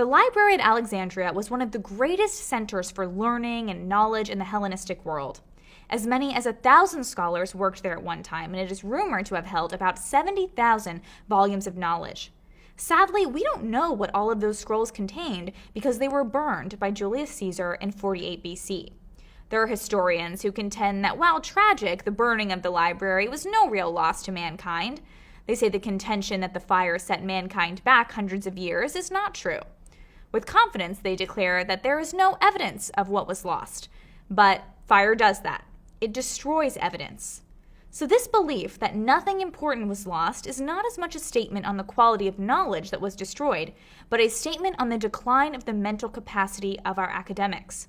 The library at Alexandria was one of the greatest centers for learning and knowledge in the Hellenistic world. As many as 1,000 scholars worked there at one time, and it is rumored to have held about 70,000 volumes of knowledge. Sadly, we don't know what all of those scrolls contained because they were burned by Julius Caesar in 48 BC. There are historians who contend that while tragic, the burning of the library was no real loss to mankind. They say the contention that the fire set mankind back hundreds of years is not true. With confidence, they declare that there is no evidence of what was lost. But fire does that. It destroys evidence. So this belief that nothing important was lost is not as much a statement on the quality of knowledge that was destroyed, but a statement on the decline of the mental capacity of our academics.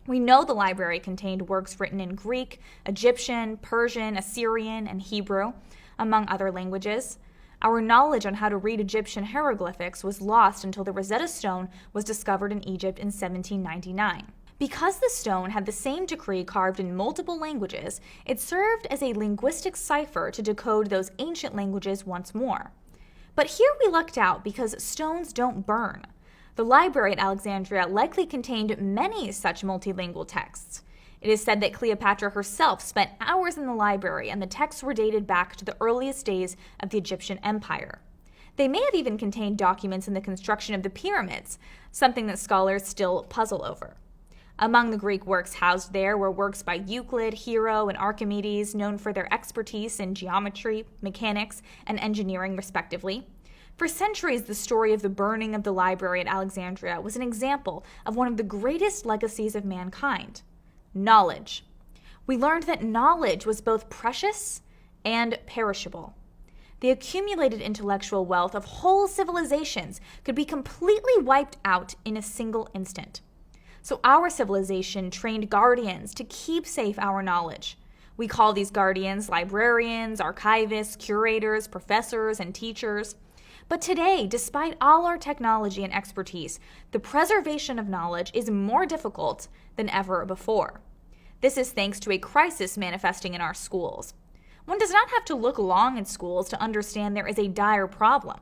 We know the library contained works written in Greek, Egyptian, Persian, Assyrian, and Hebrew, among other languages. Our knowledge on how to read Egyptian hieroglyphics was lost until the Rosetta Stone was discovered in Egypt in 1799. Because the stone had the same decree carved in multiple languages, it served as a linguistic cipher to decode those ancient languages once more. But here we lucked out because stones don't burn. The library at Alexandria likely contained many such multilingual texts. It is said that Cleopatra herself spent hours in the library, and the texts were dated back to the earliest days of the Egyptian Empire. They may have even contained documents in the construction of the pyramids, something that scholars still puzzle over. Among the Greek works housed there were works by Euclid, Hero, and Archimedes, known for their expertise in geometry, mechanics, and engineering, respectively. For centuries, the story of the burning of the library at Alexandria was an example of one of the greatest legacies of mankind: knowledge. We learned that knowledge was both precious and perishable. The accumulated intellectual wealth of whole civilizations could be completely wiped out in a single instant. So our civilization trained guardians to keep safe our knowledge. We call these guardians librarians, archivists, curators, professors, and teachers. But today, despite all our technology and expertise, the preservation of knowledge is more difficult than ever before. This is thanks to a crisis manifesting in our schools. One does not have to look long in schools to understand there is a dire problem.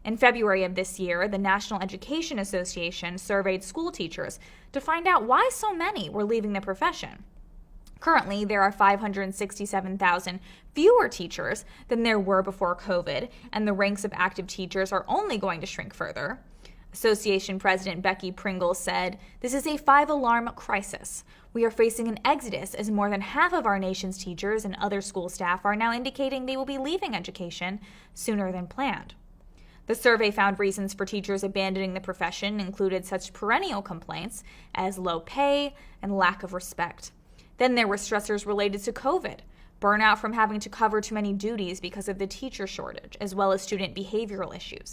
In February of this year, the National Education Association surveyed school teachers to find out why so many were leaving the profession. Currently, there are 567,000 fewer teachers than there were before COVID, and the ranks of active teachers are only going to shrink further. Association President Becky Pringle said, "This is a five-alarm crisis. We are facing an exodus as more than half of our nation's teachers and other school staff are now indicating they will be leaving education sooner than planned." The survey found reasons for teachers abandoning the profession included such perennial complaints as low pay and lack of respect. Then there were stressors related to COVID, burnout from having to cover too many duties because of the teacher shortage, as well as student behavioral issues.